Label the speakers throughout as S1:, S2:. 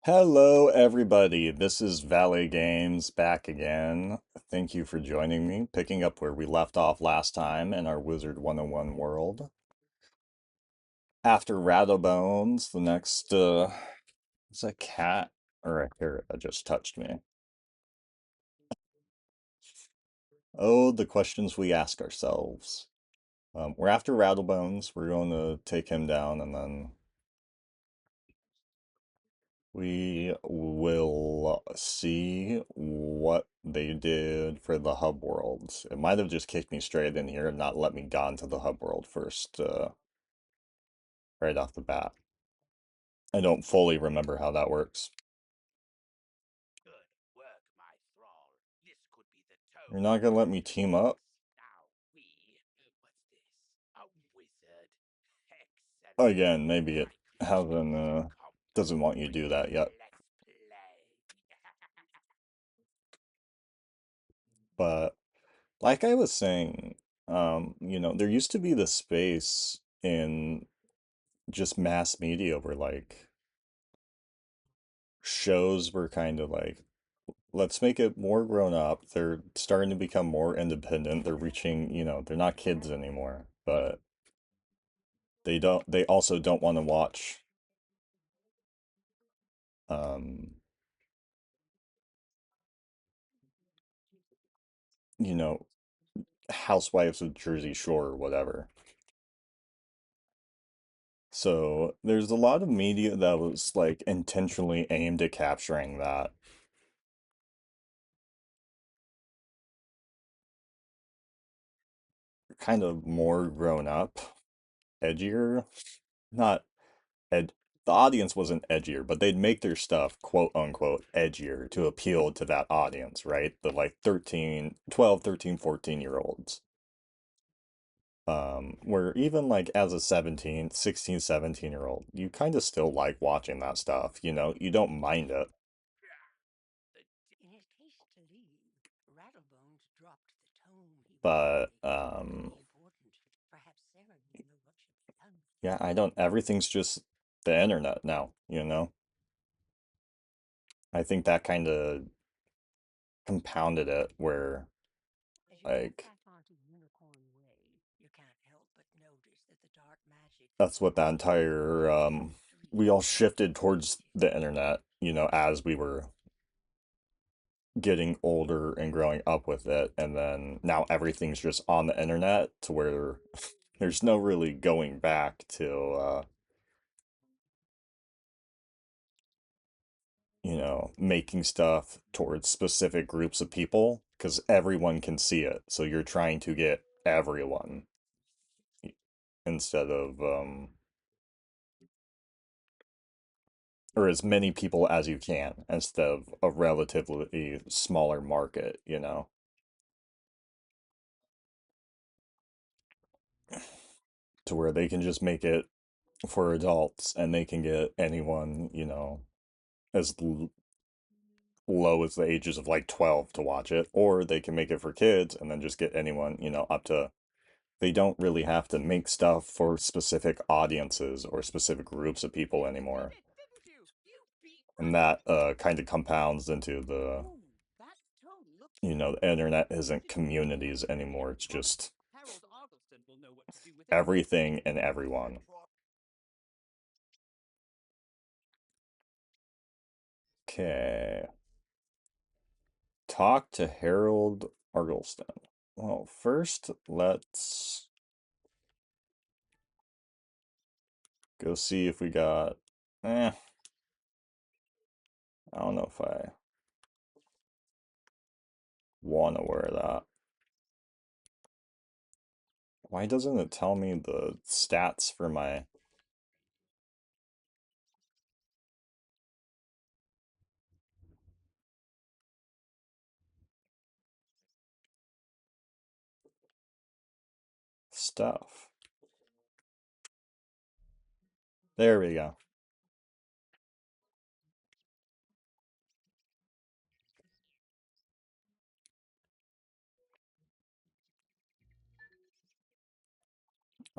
S1: Hello, everybody. This is Valley Games back again. Thank you for joining me, picking up where we left off last time in our Wizard 101 world. After Rattlebones, the next, it's a cat or a parrot that just touched me. Oh, the questions we ask ourselves. We're after Rattlebones. We're going to take him down, and then we will see what they did for the hub worlds. It might have just kicked me straight in here and not let me go into the hub world first, right off the bat. I don't fully remember how that works. You're not gonna let me team up? Again, maybe it hasn't, doesn't want you to do that yet. But like I was saying, there used to be the space in just mass media where like shows were kind of like, let's make it more grown up. They're starting to become more independent. They're reaching, they're not kids anymore, but they also don't want to watch, um, you know, Housewives of Jersey Shore or whatever. So there's a lot of media that was like intentionally aimed at capturing that kind of more grown up, edgier, not ed the audience wasn't edgier, but they'd make their stuff quote unquote edgier to appeal to that audience, right? The like 13, 12, 13, 14 year olds. Where even like as a 17, 16, 17 year old, you kind of still like watching that stuff, you don't mind it. But yeah, I don't everything's just the internet now. I think that kind of compounded it where like that's what that entire we all shifted towards the internet, as we were getting older and growing up with it, and then now everything's just on the internet to where there's no really going back to making stuff towards specific groups of people because everyone can see it. So you're trying to get everyone instead of or as many people as you can instead of a relatively smaller market. To where they can just make it for adults and they can get anyone, as low as the ages of like 12 to watch it, or they can make it for kids and then just get anyone, up to they don't really have to make stuff for specific audiences or specific groups of people anymore. And that kind of compounds into the internet isn't communities anymore. It's just everything and everyone. Okay. Talk to Harold Argleston. Well, first, let's go see if we got. I don't know if I want to wear that. Why doesn't it tell me the stats for my stuff? There we go.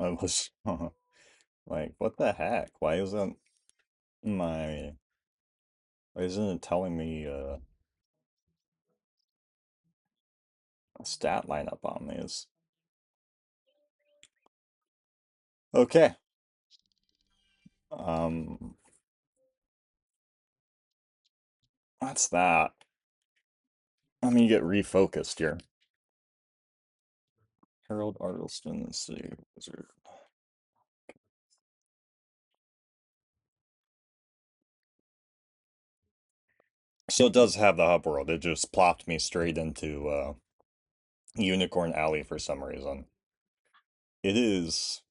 S1: I was like, what the heck? Why isn't my Isn't it telling me a stat lineup on these? Okay. Um, what's that? I'm gonna get refocused here. Harold Artleston, let's see. Wizard. So it does have the hub world. It just plopped me straight into Unicorn Alley for some reason. It is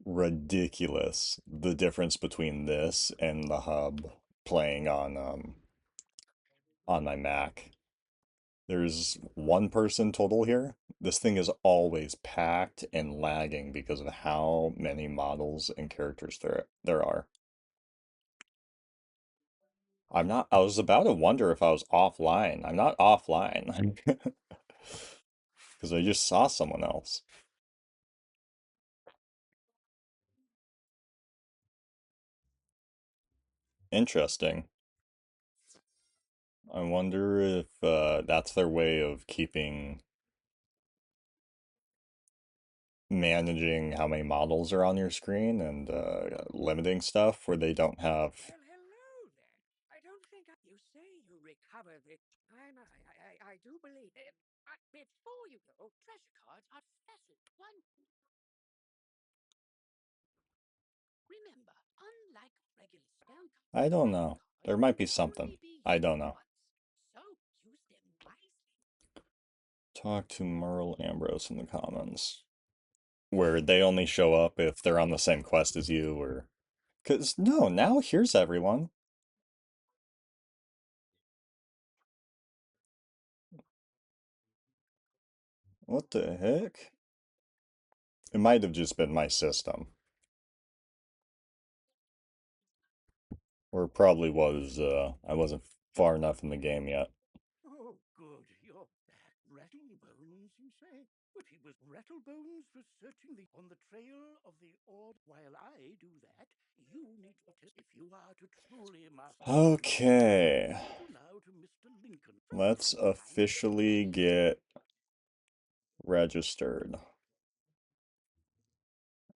S1: ridiculous the difference between this and the hub playing on my Mac. There's one person total here. This thing is always packed and lagging because of how many models and characters there are. I was about to wonder if I was offline. I'm not offline. Because I just saw someone else. Interesting. I wonder if that's their way of keeping managing how many models are on your screen and limiting stuff where they don't have. I don't know. There might be something. I don't know. Talk to Merle Ambrose in the comments. Where they only show up if they're on the same quest as you, or. Because, no, now here's everyone. What the heck? It might have just been my system. Or it probably was, I wasn't far enough in the game yet. Okay. Let's officially get registered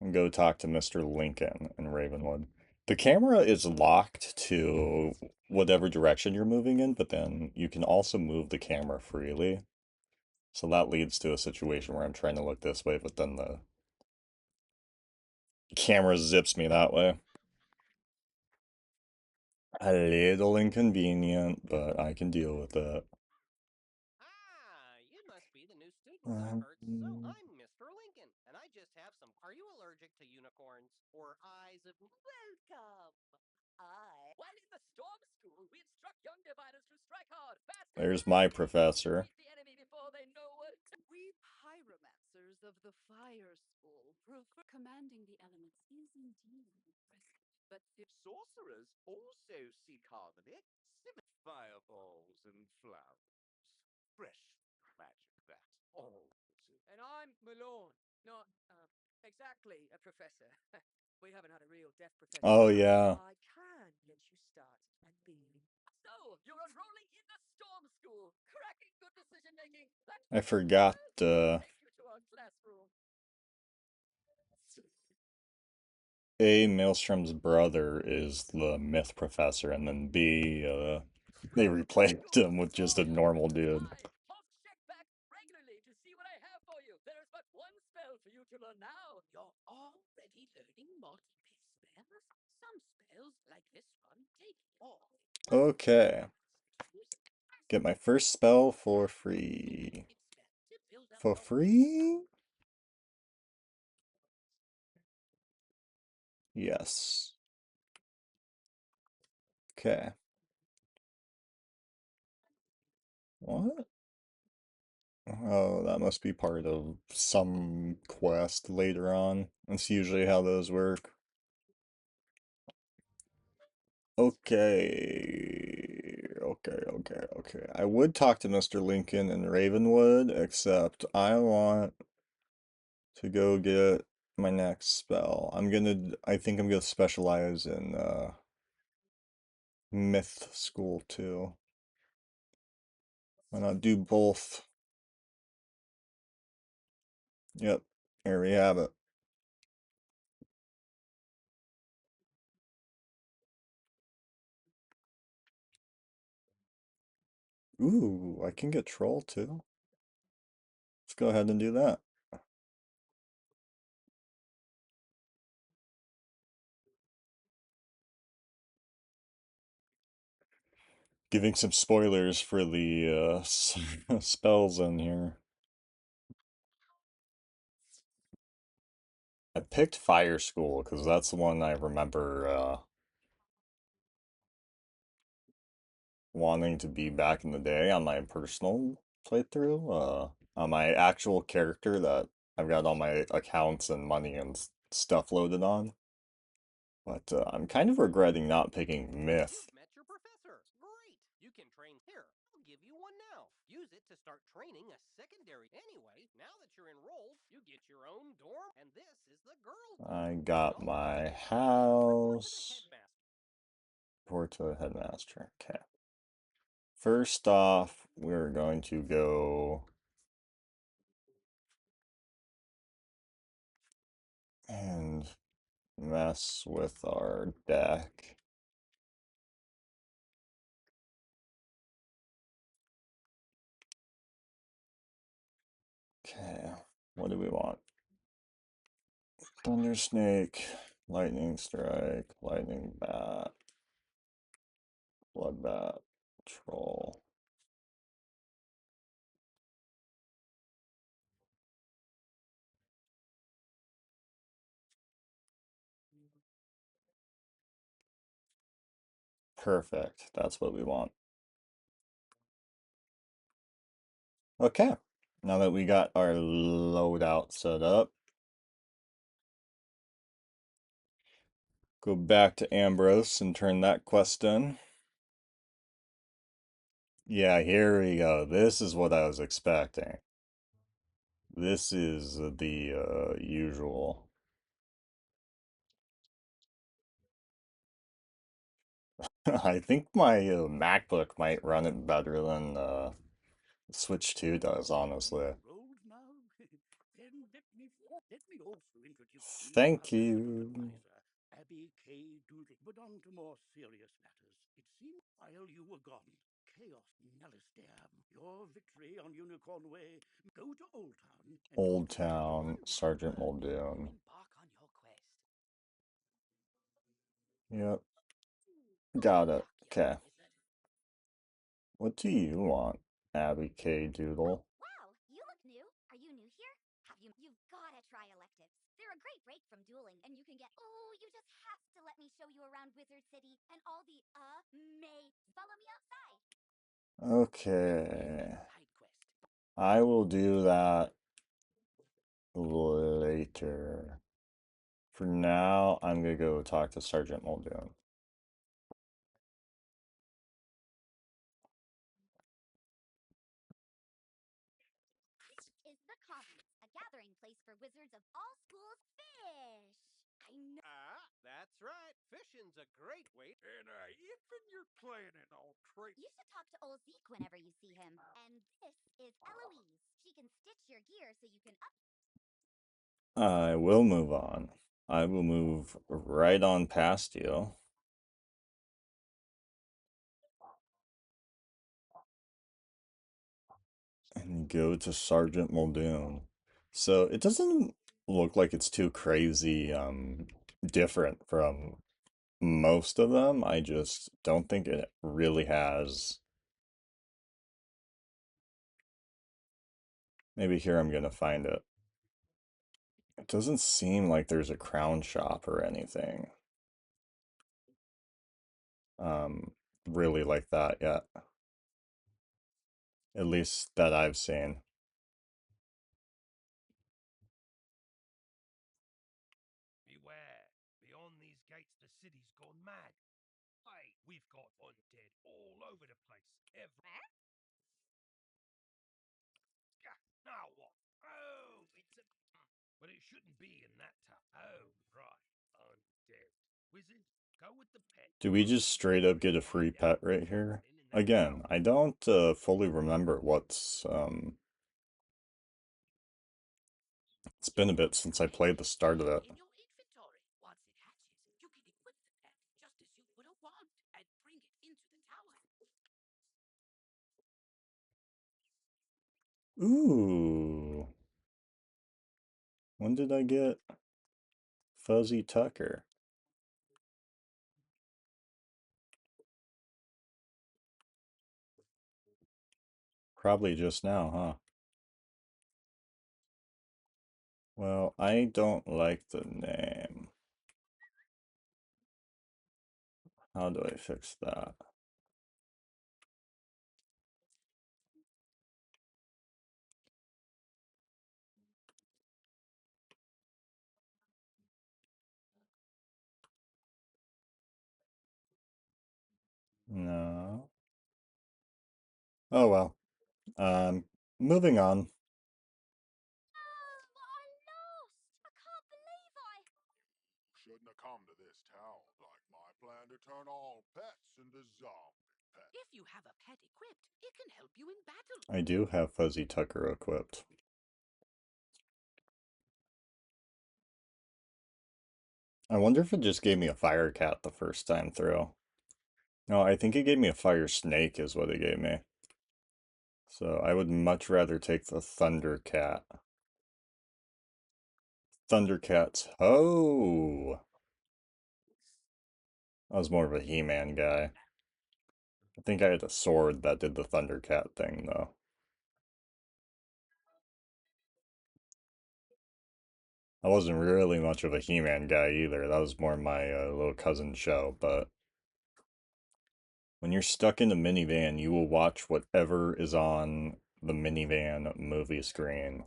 S1: and go talk to Mr. Lincoln in Ravenwood. The camera is locked to whatever direction you're moving in, but then you can also move the camera freely. So that leads to a situation where I'm trying to look this way, but then the camera zips me that way. A little inconvenient, but I can deal with it. Um, There's my professor. Oh yeah. I forgot A, Maelstrom's brother is the myth professor, and then B, they replaced him with just a normal dude. Okay. Get my first spell for free. For free? Yes. Okay. What? Oh, that must be part of some quest later on. That's usually how those work. Okay. I would talk to Mr. Lincoln in Ravenwood, except I want to go get my next spell. I think I'm gonna specialize in Myth School too. Why not do both? Yep, here we have it. Ooh, I can get troll too. Let's go ahead and do that. Giving some spoilers for the spells in here. I picked Fire School because that's the one I remember wanting to be back in the day on my personal playthrough. On my actual character that I've got all my accounts and money and stuff loaded on. But I'm kind of regretting not picking Myth.
S2: Met your professor. Great. You can train here. I'll give you one now. Use it to start training a secondary. Anyway, now that you're enrolled, you get your own dorm, and this is the girls' dorm.
S1: I got my house.
S2: Headmaster.
S1: Report to the headmaster. Okay. First off, we're going to go and mess with our deck. Okay, what do we want? Thunder Snake, Lightning Strike, Lightning Bat, Bloodbat, Troll. Perfect, that's what we want. Okay, now that we got our loadout set up, go back to Ambrose and turn that quest in. Yeah, here we go. This is what I was expecting. This is the usual. I think my MacBook might run it better than Switch 2 does, honestly. Thank you.
S3: Abby K. Doodle. But on to more serious matters. It seemed while you were gone, Chaos Nellisdam, your victory on Unicorn Way. Go to Old Town. And
S1: Old Town, Sergeant Muldoon.
S2: Embark on your quest.
S1: Yep, got it. Okay. What do you want, Abby K. Doodle?
S4: Wow, you look new. Are you new here? You've gotta try electives. They're a great break from dueling, and you can get. Oh, you just have to let me show you around Wizard City and all the may. Follow me outside.
S1: Okay. I will do that later. For now, I'm gonna go talk to Sergeant Muldoon.
S4: Is the Commons, a gathering place for wizards of all schools. Fish. I know.
S2: Ah, that's right. Fishing's a great way.
S3: And even you're planning on trade.
S4: You should talk to old Zeke whenever you see him. And this is Eloise. She can stitch your gear so you can up.
S1: I will move on. I will move right on past you. And go to Sergeant Muldoon. So it doesn't look like it's too crazy different from most of them. I just don't think it really has. Maybe here I'm gonna find it. It doesn't seem like there's a crown shop or anything. Um, really like that yet. At least that I've seen.
S3: Beware. Beyond these gates, the city's gone mad. Hey, we've got undead all over the place. Now what? Oh, it's a. But it shouldn't be in that town. Oh, right. Undead. Wizard, Go with the pet.
S1: Do we just straight up get a free pet right here? Again, I don't fully remember what's it's been a bit since I played the start of it.
S3: In your inventory. Once it hatches, you can equip the pet just as you would a wand and bring it into the tower.
S1: Ooh. When did I get Fuzzy Tucker? Probably just now, huh? Well, I don't like the name. How do I fix that? No. Oh well. Moving on.
S4: Oh, I lost! I can't believe I.
S5: Shouldn't have come to this town like my plan to turn all pets into zombie pets.
S3: If you have a pet equipped, it can help you in battle.
S1: I do have Fuzzy Tucker equipped. I wonder if it just gave me a fire cat the first time through. No, I think it gave me a fire snake is what it gave me. So I would much rather take the Thunder Cat. Thundercats. Oh! I was more of a He-Man guy. I think I had a sword that did the Thundercat thing, though. I wasn't really much of a He-Man guy either. That was more my little cousin's show, but when you're stuck in a minivan, you will watch whatever is on the minivan movie screen.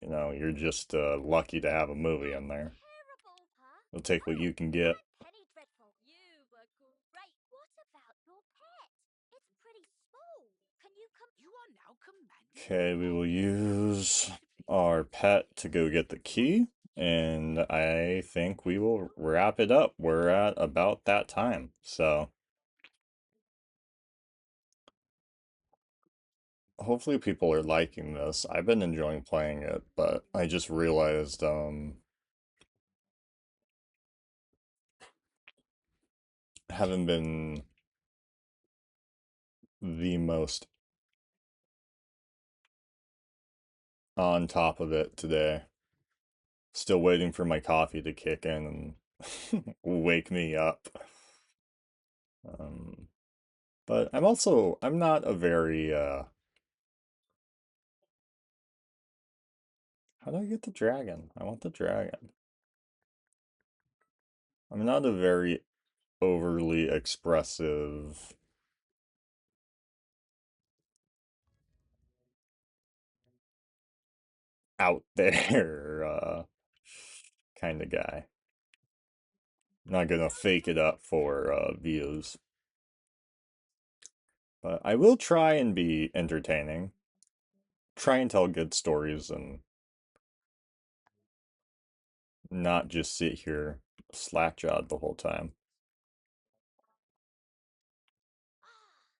S1: You know, you're just lucky to have a movie in there.
S4: Terrible, huh?
S1: You'll take what
S4: Oh,
S1: you can get.
S4: Penny Dreadful, you were great. What about your pet? It's pretty small. Can you come?
S3: You are now commanding.
S1: Okay, we will use our pet to go get the key, and I think we will wrap it up. We're at about that time, so hopefully people are liking this. I've been enjoying playing it, but I just realized haven't been the most on top of it today. Still waiting for my coffee to kick in and wake me up. Um, but I'm not a very, how do I get the dragon? I want the dragon. I'm not a very overly expressive out there kind of guy. I'm not gonna fake it up for views. But I will try and be entertaining. Try and tell good stories and not just sit here slack-jawed the whole time.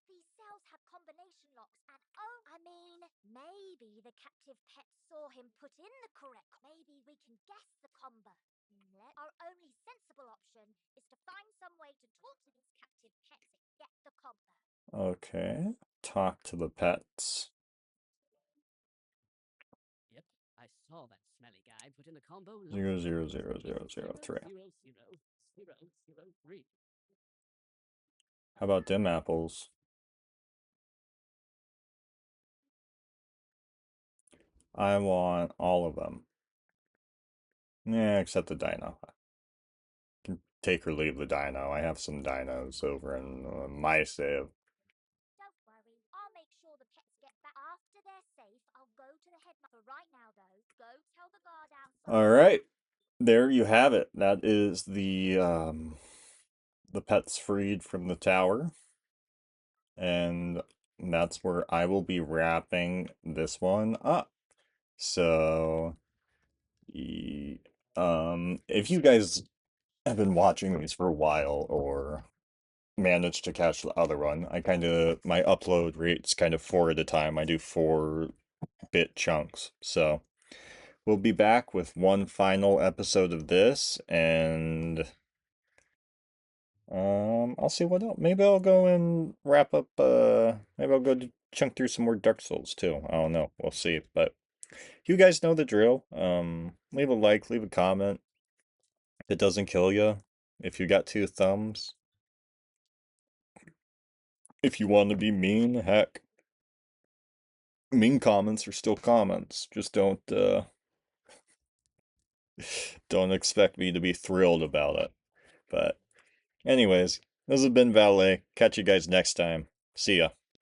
S4: These cells have combination locks, and oh, I mean, maybe the captive pet saw him put in the correct. Maybe we can guess the combo. Our only sensible option is to find some way to talk to these captive pets and get the combo.
S1: Okay. Talk to the pets.
S6: Yep, I saw that smelly guy put in the combo.
S1: 0000003.
S6: 00003.
S1: How about dim apples? I want all of them. Yeah, except the dino. I can take or leave the dino. I have some dinos over in my save.
S4: Don't worry, I'll make sure the pets get back after they're safe. I'll go to the headmaster. For right now, though, go tell the guard outside.
S1: All right, there you have it. That is the pets freed from the tower, and that's where I will be wrapping this one up. So, if you guys have been watching these for a while or managed to catch the other one, my upload rate's kind of four at a time. I do 4-bit chunks. So we'll be back with one final episode of this, and I'll see what else. Maybe I'll go and wrap up. Maybe I'll go chunk through some more Dark Souls too. I don't know. We'll see. But you guys know the drill. Leave a like, leave a comment. If it doesn't kill you, if you got two thumbs, if you want to be mean, heck, mean comments are still comments. Just don't expect me to be thrilled about it. But anyways, this has been Valet. Catch you guys next time. See ya.